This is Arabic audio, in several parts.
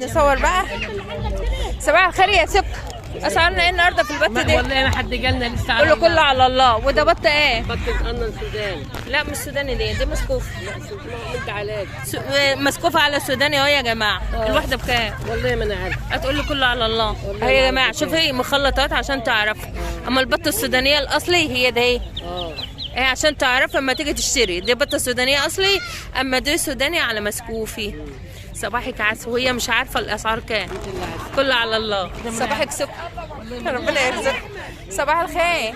نصور بقى. صباح الخير يا سك. اسعارنا ايه النهارده في البط دي؟ والله ما حد جالنا لسه. كله على الله. وده بط ايه؟ بط القرن سوداني. لا مش سوداني، دي مسكوف. انت علاج مسكوفه على السوداني اهو يا جماعه. الواحده بكام؟ والله ما انا عارف. هتقول لي كله على الله اهي يا جماعه. شوفي مخلطات عشان تعرفوا. اما البطه السودانيه الاصلي هي ده اهي. ايه عشان تعرف اما تيجي تشتري. دي بطه سودانيه اصلي، اما دي سوداني على مسكوفي. صباحك عسل وهي مش عارفه الاسعار كام. كله على الله. صباحك سكر. ربنا يرزقك. صباح الخير.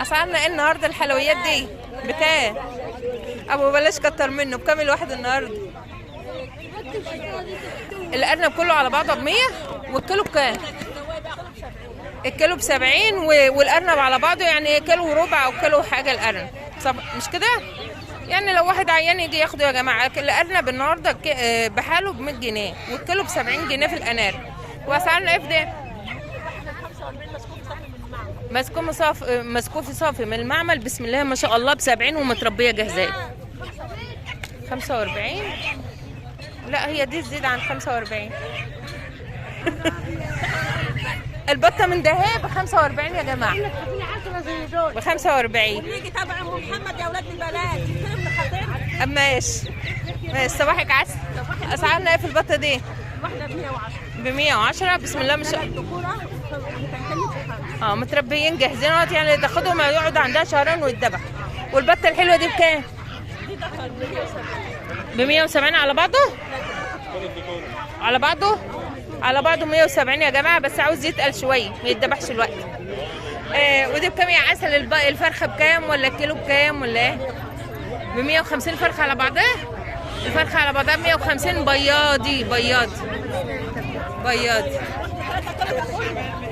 اسعارنا ايه النهارده الحلويات دي؟ بكام؟ ابو بلاش كتر منه. بكام الواحد النهارده؟ الارنب كله على بعضه ب100. والكيلو بكام؟ الكيلو ب70 والارنب على بعضه يعني كيلو وربع او كيلو حاجه الارنب. مش كده؟ يعني لو واحد عيان يجي ياخده يا جماعه. الارنب النهارده بحاله ب100 جنيه والكيلو ب70 جنيه في الانارب. واسعارنا ايه في ده؟ مسكوف صافي من المعمل بسم الله ما شاء الله ب70 ومتربيه جاهزه. 45. لا هي دي تزيد عن 45. البطه من دهب ب 45 يا جماعه. ب 45. يجي تبع محمد يا اولاد البلد يكرمنا خاطرنا. ماشي. صباحك عسل. اسعارنا ايه في البطه دي؟ الواحده ب 110. ب 110 بسم الله ما شاء الله. متربيين جاهزين اهوت يعني تاخدهم يقعد عندها شهرين ويتذبح. والبطه الحلوه دي بكام؟ ب 170 على بعضه؟ على بعضه 170 يا جماعه. بس عاوز يتقل شويه ما يتذبحش الوقت. ودي بكام يا عسل؟ الفرخه بكام ولا الكيلو بكام ولا ايه؟ ب 150 فرخه على بعضها. الفرخه على بعضها ب 150. بياضي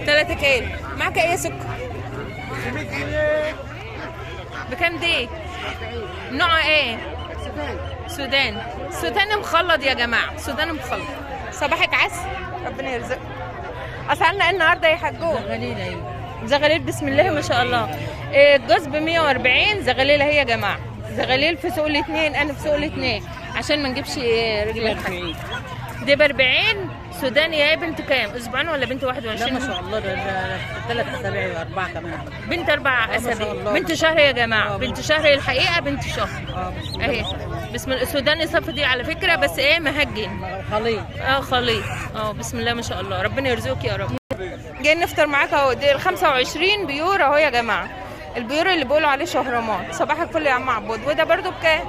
3 كيلو. معاك ايه يا سكر؟ بكام دي؟ نوعها ايه؟ سوداني مخلط يا جماعه. سوداني مخلط. صباحك عسل. ربنا يرزقك. اسعارنا ايه النهارده يا حجوج؟ زغليل بسم الله ما شاء الله. الجوز ب 140. زغليل اهي يا جماعه. زغليل في سوق الاثنين. انا في سوق الاثنين عشان ما نجيبش رجل الحاج. دي ب 40. سوداني يا بنت كام؟ اسبوعين ولا بنت 21؟ لا ما شاء الله ده 3 اسابيع و4 كمان. بنت 4 اسابيع. بنت شهر يا جماعه. بنت شهر الحقيقه بنت شهر. اهي بسم الله. السوداني صفي دي على فكره بس ايه مهجن. خليط. بسم الله ما شاء الله. ربنا يرزقك يا رب. جايين نفطر معاك اهو. دي ال 25 بيور اهو يا جماعه. البيور اللي بيقولوا عليه شهرمان. صباح الفل يا عم عبود. وده برده بكام؟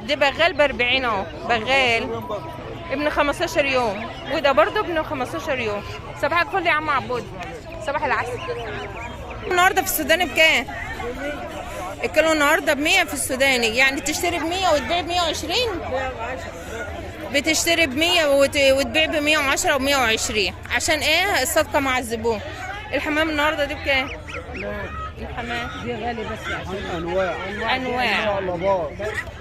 دي بغال ب 40 اهو. بغال ابن 15 يوم. وده برده ابن 15 يوم. صباح الفل يا عم عبود. صباح العسل. النهارده في السوداني بكام؟ الكيلو النهارده ب 100 في السوداني. يعني تشتري ب 100 وتبيع ب 120؟ بتشتري ب 100 وتبيع ب 110 و 120 عشان ايه؟ الصفقه مع الزبون. الحمام النهارده دي بكام؟ الحمام دي غالي بس عشان انواع ان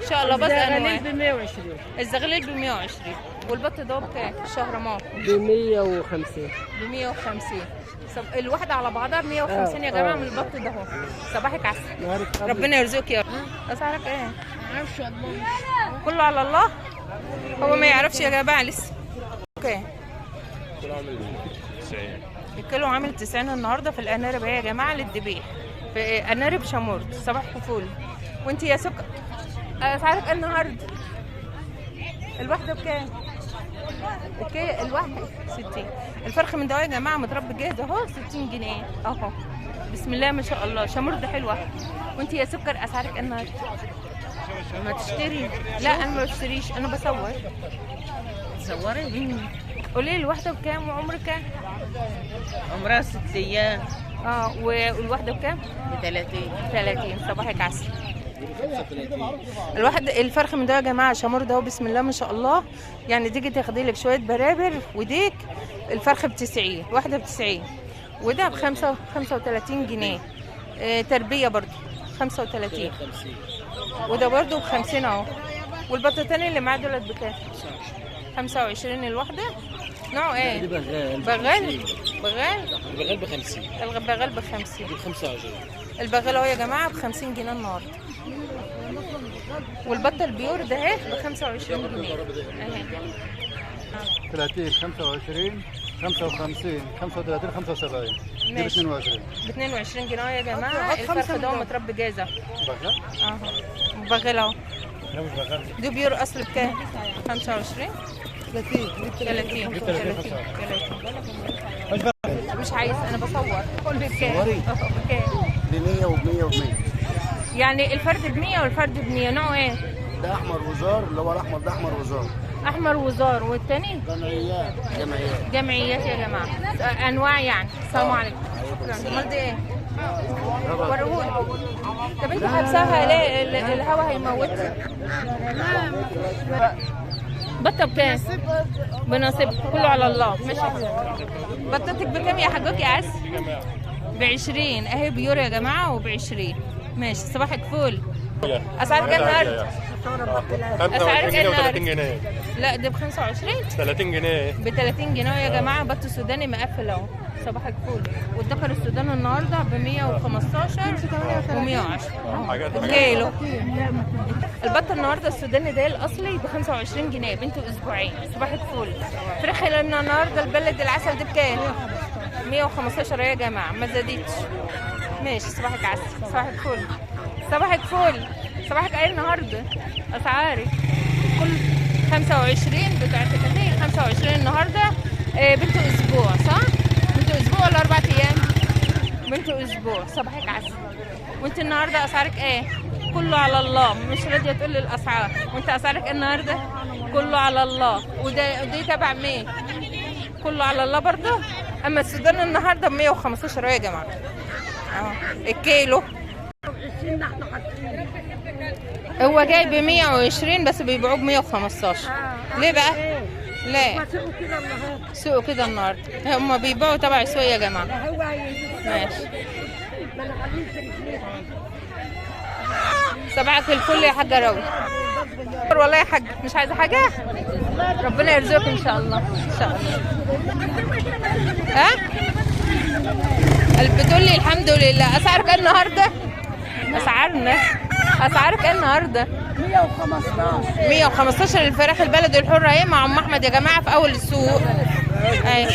شاء الله بس انواع. ب 120. الزغليل ب 120. والبط ده بكام؟ الشهرمان ب 150. ب 150. الواحده على بعضها ب 150 يا جماعه من البط ده اهو. صباحك عسل. ربنا يرزقك يا رب. اسعارك ايه؟ ما اعرفش والله. كله على الله. هو ما يعرفش يا جماعه لسه. اوكي. الكيلو عامل 90 النهارده في الانارب اهي يا جماعه للذبيح. في انارب شامورت. صباح الفل. وانت يا سكر اسعارك ايه النهارده؟ الواحده بكام؟ الواحده 60. الفرخ من ده يا جماعه متربي جاهز اهو 60 جنيه اهو. بسم الله ما شاء الله. شامورت حلوه. وانت يا سكر اسعارك ايه النهارده؟ ما تشتري. لا انا ما بشتريش انا بصور. تصوري؟ قولي لي الواحده بكام وعمرك كام؟ عمرها 6 ايام. والواحده بكام؟ ب 30. صباحك عسل. الواحد الفرخ من ده يا جماعه شامور ده بسم الله ما شاء الله. يعني تيجي تاخدي لك شويه برابر وديك. الفرخه ب 90. واحده ب 90. وده ب 35 جنيه. تربيه برضو 35. وده برضو ب 50 اهو. والبطتين اللي معاه دولت بكام؟ 25 الواحده. نوعه ايه؟ بغال ب 50. البغال ب 50. ب 25. البغال اهو يا جماعه ب 50 جنيه النهارده. والبطه البيور ده اهي ب 25 جنيه اهي. 30 25 55 35 75 دي ب ماشي. 22. ب 22 جنيه يا جماعه. الفرخ ده متربي جازه بغل؟ اهو. بغل اهو. لا مش بغل. دي بيور اصل بكام؟ 25 30 30 30 30. مش عايز انا بصور. قول لي بكام؟ بكام؟ ب 100 و 100 و 100. يعني الفرد ب 100 والفرد ب 100. نوعه ايه؟ ده احمر وزار، اللي هو الاحمر ده احمر وزار. احمر وزار. والتاني جمعيات. جمعيات يا جماعه. انواع يعني. السلام عليكم. شكرا. امال دي ايه؟ وريهولي. طب انت حابساها ليه؟ الهوا هيموتها. بطه بكام؟ بنصيب كله على الله. ماشي. بطتك بكام يا حجوك يا عز؟ ب 20 اهي بيور يا جماعه وب 20. ماشي. صباحك فول. اسعار كام النهارده؟ اسعارك ايه 30 النهارده؟ جنيه. لا ده ب 25. 30 جنيه. ب 30 جنيه يا جماعه. بط السوداني مقفل اهو. صباحك فول. والدكر السوداني النهارده ب 115 و110 كيلو. البط النهارده السوداني ده الاصلي ب 25 جنيه بنته اسبوعين. صباحك فول. فراخ لنا النهارده البلد العسل ده بكام؟ 115 يا جماعه. ما زادتش. ماشي. صباحك عسل. صباحك فول. صباحك فول. صباحك ايه النهارده؟ اسعارك كل 25 بتاعت كتير. 25 النهارده. بنته اسبوع صح؟ بنته اسبوع ولا 4 ايام؟ بنته اسبوع. صباحك عسل. وانت النهارده اسعارك ايه؟ كله على الله. مش راضيه تقول لي الاسعار. وانت اسعارك ايه النهارده؟ كله على الله. ودي تبع مين؟ كله على الله برضه. اما السودان النهارده ب 115 يا جماعه. اه الكيلو. هو جاي ب 120 بس بيبيعوه ب 115. ليه بقى؟ ليه؟ سوق كده النهارده. هم بيبيعوا تبع السوق يا جماعه. ماشي. صباحك الفل يا حاجه راوي. والله يا حاج مش عايزه حاجه. ربنا يرزقك ان شاء الله. ان شاء الله. ها؟ بتقول لي الحمد لله. اسعارك ايه النهارده؟ اسعارك ايه النهارده؟ 115 الفراخ البلدي الحره اهي مع ام احمد يا جماعه في اول السوق. اهي